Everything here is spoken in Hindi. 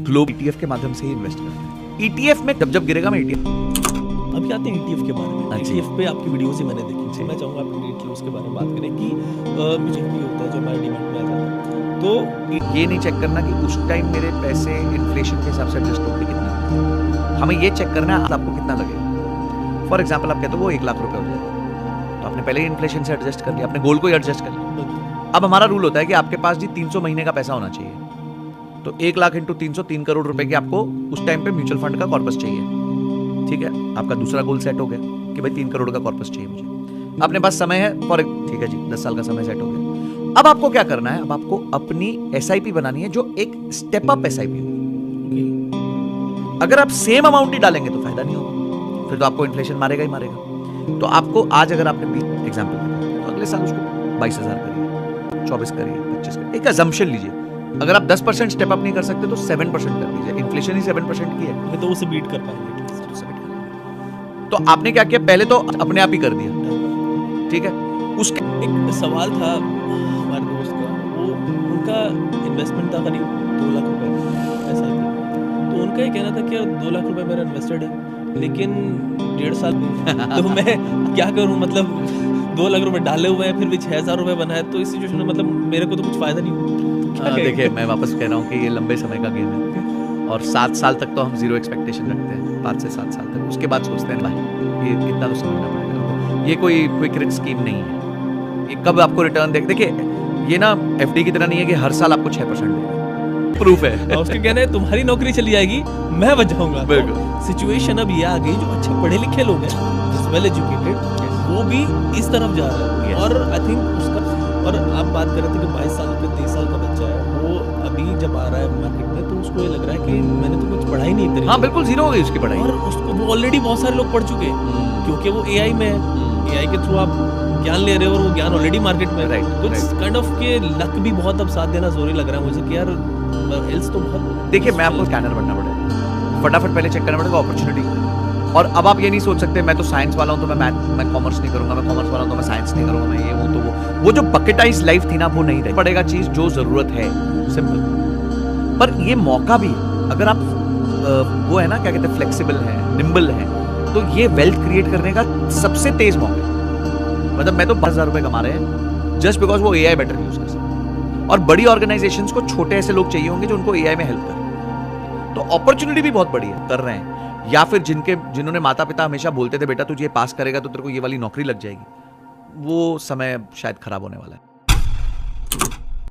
ग्लोब ईटीएफ के माध्यम से ही इन्वेस्ट करते हैं। ईटीएफ में जब गिरेगा मैं ईटीएफ अभी आते हैं ईटीएफ के बारे में। ईटीएफ पे आपकी वीडियोस ही मैंने देखी थी। मैं चाहूंगा आप डिटेल उसके बारे में बात करें कि म्यूचुअल फंड होता है जो हमारे डीमैट में आ जाता है, तो ये नहीं चेक करना कि उस टाइम मेरे पैसे इन्फ्लेशन के हिसाब से एडजस्ट होंगे कितना, हमें ये चेक करना है आपको कितना लगेगा। फॉर एग्जाम्पल आप कहते हो वो 1 लाख रुपए हो जाएगा, तो आपने पहले ही इन्फ्लेशन से एडजस्ट कर लिया, अपने गोल को ही एडजस्ट कर लिया। अब हमारा रूल होता है कि आपके पास जी 300 महीने का पैसा होना चाहिए, तो 1 लाख इंटू 300 3 करोड़ रुपए की आपको उस टाइम पे म्यूचुअल फंड का कॉर्पस चाहिए। ठीक है, आपका दूसरा गोल सेट हो गया कि भाई 3 करोड़ का कॉर्पस चाहिए मुझे। अपने पास समय है फॉर ठीक है जी 10 साल का समय सेट हो गया। अब आपको क्या करना है, अब आपको अपनी एसआईपी बनानी है जो एक स्टेप अप एसआईपी होगी। अगर आप सेम अमाउंट ही डालेंगे तो फायदा नहीं होगा, फिर तो आपको इन्फ्लेशन मारेगा ही मारेगा। तो आपको आज अगर आपने एग्जाम्पल तो अगले साल उसको 22,000 करिए, 24 करिए, 25 करिए। एक अजम्पशन लीजिए, अगर आप 10% स्टेप अप नहीं कर सकते तो 7% कर दीजिए। इन्फ्लेशन ही 7% की है, तो उसे बीट कर पाएंगे। तो आपने क्या किया, पहले तो अपने आप ही कर दिया। ठीक है, उसके एक सवाल था हमारे दोस्त का, वो उनका इन्वेस्टमेंट था करीब 2 लाख रुपए ऐसा ही, तो उनका ये कहना था कि 2 लाख रुपए मेरा इन्वेस्टेड है, लेकिन 1.5 साल तो मैं क्या करूं, मतलब 2 लाख रुपए डाले हुए हैं फिर भी 6,000 रुपए बनाए, तो इस सिचुएशन में मतलब मेरे को तो कुछ फायदा नहीं हुआ। देखिए मैं वापस कह रहा हूँ कि ये लंबे समय का गेम है और 7 साल तक तो हम जीरो एक्सपेक्टेशन रखते हैं, 5 से 7 साल तक। उसके बाद सोचते हैं भाई ये कितना तो समझना पड़ेगा, ये कोई क्विक रिच स्कीम नहीं है, ये कब आपको रिटर्न देख। देखिए ये ना एफडी की तरह नहीं है कि हर साल आपको 6% देगा, प्रूफ है। उसके कहना है तुम्हारी नौकरी चली जाएगी, मैं बच जाऊंगा। बिल्कुल सिचुएशन अब ये आ गई, जो अच्छे पढ़े लिखे लोग हैं, वेल एजुकेटेड, वो भी इस तरफ जा रहे हैं। और आई थिंक उसका, और आप बात कर रहे थे कि 22 साल का 23 साल का बच्चा है, वो अभी जब आ रहा है मार्केट में तो उसको ये लग रहा है कि मैंने तो कुछ पढ़ा ही नहीं तरीके। हाँ बिल्कुल जीरो हो गई उसकी पढ़ाई, और उसको वो ऑलरेडी बहुत सारे लोग पढ़ चुके हैं क्योंकि वो एआई में है, एआई के थ्रू आप ज्ञान ले रहे हो और वो ज्ञान ऑलरेडी मार्केट में है। कुछ काइंड ऑफ के लक भी बहुत अब साथ देना जरूरी लग रहा है मुझे कि यार हेल्थ तो बहुत। देखिए मैं आपको स्कैनर बनना पड़ेगा, फटाफट पहले चेक करना पड़ेगा अपॉर्चुनिटी। और अब आप ये नहीं सोच सकते मैं तो साइंस वाला हूँ तो मैं कॉमर्स नहीं करूंगा, मैं कॉमर्स वाला हूँ तो मैं साइंस नहीं करूंगा, मैं ये हूँ तो वो जो बकेटाइज लाइफ थी ना वो नहीं रही। पड़ेगा चीज जो जरूरत है, सिंपल। पर ये मौका भी अगर आप वो है ना क्या कहते हैं फ्लेक्सिबल है, निम्बल है, तो ये वेल्थ क्रिएट करने का सबसे तेज मौका है। मतलब मैं तो 10,000 रुपए कमा रहे हैं जस्ट बिकॉज वो एआई बेटर यूज कर सकते, और बड़ी ऑर्गेनाइजेशंस को छोटे ऐसे लोग चाहिए होंगे जो उनको एआई में हेल्प करें। तो अपॉर्चुनिटी भी बहुत बड़ी है, कर रहे हैं। या फिर जिन्होंने माता पिता हमेशा बोलते थे बेटा तुझे पास करेगा तो तेरे को ये वाली नौकरी लग जाएगी, वो समय शायद खराब होने वाला है।